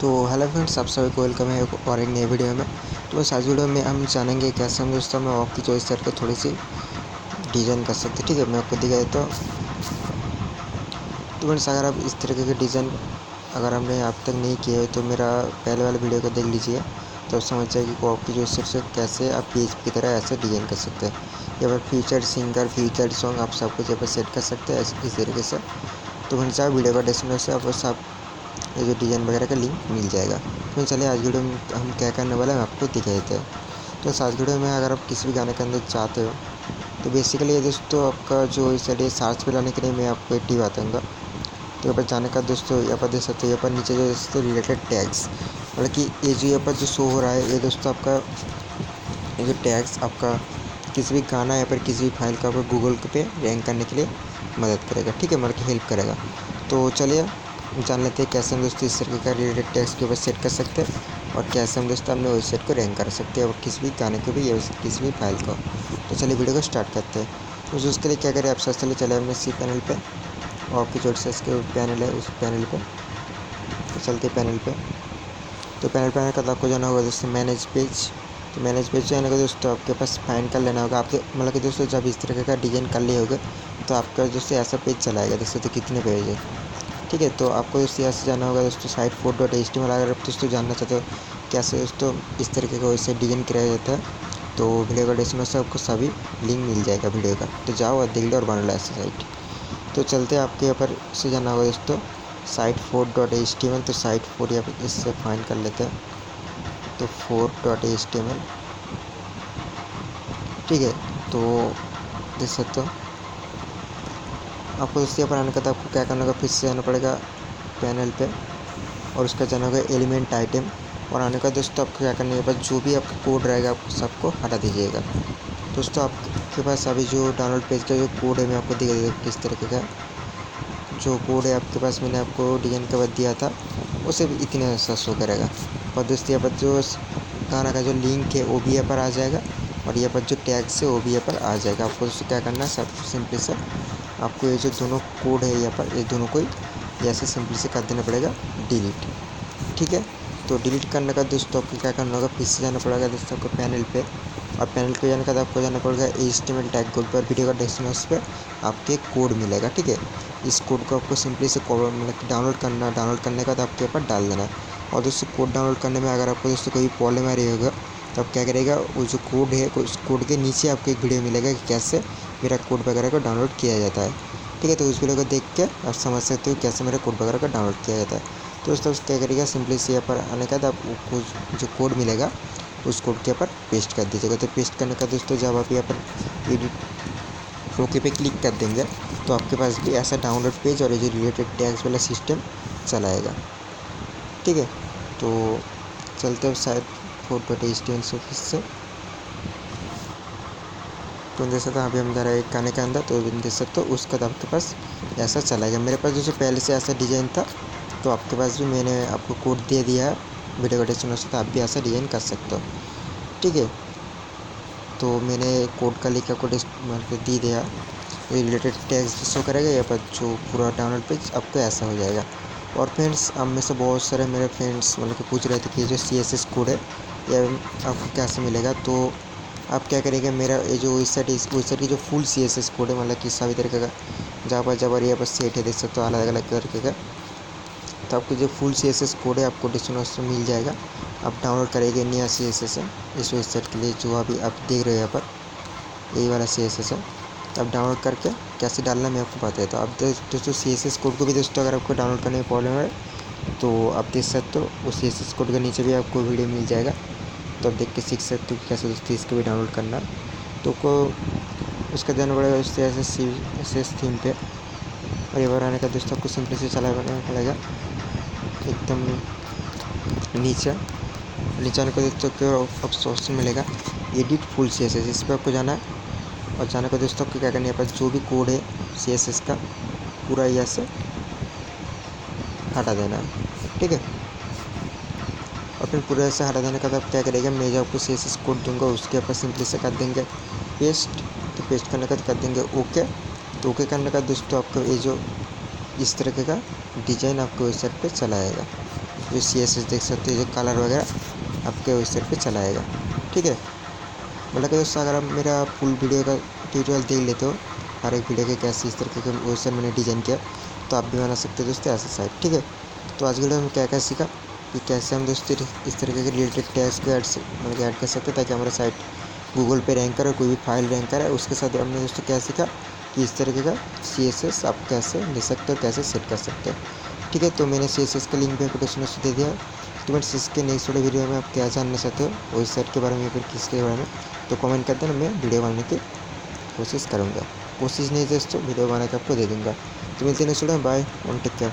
तो hello friends, आप सभी को वेलकम है एक और एक नई वीडियो में। तो बस आज वीडियो में हम जानेंगे कैसे हम दोस्तों में वॉक की चॉइस करके थोड़ी सी डिज़ाइन कर सकते हैं। ठीक है, मैं आपको दिखाया तो फ्रेंड्स, अगर आप इस तरीके के डिज़ाइन अगर हमने अब तक नहीं किए तो मेरा पहले वाले वीडियो को देख लीजिए, तो आप समझ जाएगी कि वॉक की चॉइस से कैसे आप पेज की तरह ऐसे डिज़ाइन कर सकते हैं। यहाँ पर फीचर सिंगर, फीचर सॉन्ग आप सब कुछ यहाँ पर सेट कर सकते हैं इस तरीके से। तो फ्रेंड्स, आप वीडियो का डिस्क्रिप्शन से आप ये जो डिज़ाइन वगैरह का लिंक मिल जाएगा। तो चलिए आज वीडियो में हम क्या करने वाले हैं आपको दिखा देते हैं। तो आज वीडियो में अगर आप किसी भी गाने के अंदर चाहते हो तो बेसिकली ये दोस्तों आपका जो इस सर्च पे लाने के लिए मैं आपको एक टिप बताऊँगा। तो यहाँ पर जाने का दोस्तों यहाँ पर देख सकते हो, यहाँ पर नीचे जो दोस्तों रिलेटेड टैग्स, मतलब कि ये जो यहाँ पर जो शो हो रहा है ये दोस्तों आपका ये जो टैग्स आपका किसी भी गाना या फिर किसी भी फाइल का आपको गूगल पे रैंक करने के लिए मदद करेगा। ठीक है, मतलब कि हेल्प करेगा। तो चलिए जान लेते हैं कैसे हम दोस्तों इस तरीके का रिलेटेड टैग्स के ऊपर सेट कर सकते हैं और कैसे हम दोस्तों अपने वेबसाइट को रैंक कर सकते हैं और किसी भी गाने को भी या किसी भी फाइल को। तो चलिए वीडियो को स्टार्ट करते हैं। तो उसके लिए क्या करें, आप सबसे चले अपने सी पैनल पे और आपकी जो के पैनल है उस पैनल पे तो चलते पैनल पे। तो पैनल पे आने का आपको जाना होगा दोस्तों मैनेज पेज। तो मैनेज पेज जाने का दोस्तों आपके पास फाइंड कर लेना होगा। आपके मतलब कि दोस्तों जब इस तरह का डिज़ाइन कर लिए होगे तो आपका दोस्तों ऐसा पेज चलाएगा। दोस्तों तो कितने पेज है, ठीक है। तो आपको दोस्तों यहाँ से जाना होगा दोस्तों साइट 4.html। अगर आप दोस्तों जानना चाहते हो कैसे दोस्तों इस तरीके का वैसे डिज़ाइन किया जाता है तो वीडियो का डिस्क्रिप्शन से आपको सभी लिंक मिल जाएगा वीडियो का। तो जाओ और देख लो और बना लो ऐसा साइट। तो चलते आपके यहाँ पर से जाना होगा दोस्तों साइट 4.html। तो साइट 4 यहाँ पर इससे फाइंड कर लेते हैं। तो 4.html, ठीक है। तो देख सकते हो आपको दोस्तों यहाँ पर आने का तो आपको क्या करना होगा, फिर से जाना पड़ेगा पैनल पे और उसका जाना होगा एलिमेंट आइटम और आने का दोस्तों आपको क्या करना है, यहाँ पर जो भी आपका कोड रहेगा आपको सबको हटा दीजिएगा। दोस्तों आपके पास अभी जो डाउनलोड पेज का जो कोड है मैं आपको दिखा देता हूँ किस तरीके का जो कोड है आपके पास मैंने आपको डिज़ाइन के बाद दिया था उसे भी इतने सा शो करेगा। और दोस्तों यहाँ पर जो गाना का जो लिंक है वो भी यहाँ पर आ जाएगा और यहाँ पर जो टैग्स है वो भी यहाँ पर आ जाएगा। आपको दोस्तों क्या करना है, सब सिंपली से आपको ये जो दोनों कोड है यहाँ पर ये दोनों को ही ऐसे सिंपली से कर देना पड़ेगा डिलीट। ठीक है, तो डिलीट करने का दोस्तों आपको क्या करना होगा, फिर से जाना पड़ेगा दोस्तों आपको पैनल पे और पैनल पे जाने का तो आपको जाना पड़ेगा HTML टैग कोड पर। वीडियो का डिस्क्रिप्शन पे आपके कोड मिलेगा। ठीक है, इस कोड को आपको सिंपली से मतलब डाउनलोड करना, डाउनलोड करने का तो आपके ऊपर डाल देना है। और दोस्तों कोड डाउनलोड करने में अगर आपको दोस्तों कोई प्रॉब्लम आ रही होगा तो आप क्या करेगा, वो जो कोड है उस कोड के नीचे आपको एक वीडियो मिलेगा कि कैसे मेरा कोड वगैरह को डाउनलोड किया जाता है। ठीक है, तो उस वीडियो को देख के आप समझ सकते हो कैसे मेरा कोड वगैरह का डाउनलोड किया जाता है। तो दोस्तों क्या करिएगा, सिंपली से यहाँ पर आने का आपको जो कोड मिलेगा उस कोड के ऊपर पेस्ट कर दीजिएगा। तो पेस्ट करने का दोस्तों जब आप यहाँ पर एडिट ओके पे क्लिक कर देंगे तो आपके पास भी ऐसा डाउनलोड पेज और ये जो रिलेटेड टैग्स वाला सिस्टम चलाएगा। ठीक है, तो चलते हैं साइट 4.html से फिर से। तो देख सकते हो अभी हम जा रहे हैं गाने के अंदर, तो देख सकते हो उसका तो आपके पास ऐसा चलाएगा। मेरे पास जो पहले से ऐसा डिज़ाइन था तो आपके पास भी मैंने आपको कोड दे दिया है वीडियो का डिस्क्रिप्शन से, तो आप भी ऐसा डिज़ाइन कर सकते हो। ठीक है, तो मैंने कोड का लिंक आपको मतलब दे दिया, ये रिलेटेड टैग्स शो करेगा यहाँ पर जो पूरा डाउनलोड पेज आपको ऐसा हो जाएगा। और फ्रेंड्स, अब में से बहुत सारे मेरे फ्रेंड्स मतलब कि पूछ रहे थे कि जो CSS कोड है ये आपको कैसे मिलेगा। तो आप क्या करेंगे, मेरा ये जो वेबसाइट की जो फुल CSS कोड है मतलब कि सभी तरीके का जबर यहाँ पर सेट है, देख सकते हो अलग अलग तरीके का। तो आपको जो फुल CSS कोड है आपको डिस्क्रिप्शन में मिल जाएगा। आप डाउनलोड करेंगे नया CSS है इस वेबसाइट के लिए जो अभी आप देख रहे हो यहाँ पर यही वाला CSS है। तो आप डाउनलोड करके कैसे डालना मैं आपको बता देता हूँ। आप दोस्तों CSS कोड को भी दोस्तों अगर आपको डाउनलोड करने में प्रॉब्लम है तो आप देख सकते हो उस CSS कोड के नीचे भी आपको वीडियो मिल जाएगा, तो आप देख के सीख सकते हो कि कैसे दोस्तों इसको भी डाउनलोड करना। तो को उसका जाना पड़ेगा दोस्तों CSS थीम पे और ये बनाने का दोस्तों आपको सिंपली से चला बनाना पड़ेगा एकदम नीचे आने को दोस्तों को ऑप्शन मिलेगा एडिट फुल CSS, इस पर आपको जाना है। और जाने को दोस्तों आपको क्या करना है, यहाँ पर जो भी कोड है CSS का पूरा यहाँ से हटा देना है। ठीक है, और फिर पूरा ऐसे हटा देने का तो आप क्या करेगा, मैं जो आपको CSS कोड दूंगा उसके ऊपर सिंपली से कर देंगे पेस्ट। तो पेस्ट करने का तो कर देंगे ओके। तो ओके करने का दोस्तों आपको ये जो इस तरीके का डिज़ाइन आपको वेबसाइट पे चलाएगा। जो CSS देख सकते हो, जो कलर वगैरह आपके वेबसाइट पे चला आएगा। ठीक है, मतलब कि दोस्तों अगर आप मेरा फुल वीडियो का ट्यूटोरियल देख लेते हो हर एक वीडियो के कैसे इस तरीके के वेबसाइट मैंने डिज़ाइन किया, तो आप भी बना सकते हो दोस्तों ऐसा साइट। ठीक है, तो आज की वीडियो में क्या क्या सीखा कि कैसे हम दोस्तों इस तरीके के रिलेटेड टैग्स को ऐड कर सकते हैं ताकि हमारा साइट गूगल पे रैंक करे, कोई भी फाइल रैंक करे। उसके साथ हमने दोस्तों क्या सीखा कि इस तरीके का CSS आप कैसे ले सकते हो, कैसे सेट कर सकते हो। ठीक है, तो मैंने CSS का लिंक भी आपको डिस्क्रिप्शन में दे दिया है। तो मैं इसके नेक्स्ट वाले वीडियो में आप क्या जानना चाहते हो वेबसाइट के बारे में या फिर किसके बारे में, तो कमेंट कर देना, मैं वीडियो बनाने की कोशिश करूँगा। कोशिश नहीं दोस्तों, वीडियो बना के आपको दे दूँगा। तो मिलते हैं नेक्स्ट वीडियो में, बाय एंड टेक केयर।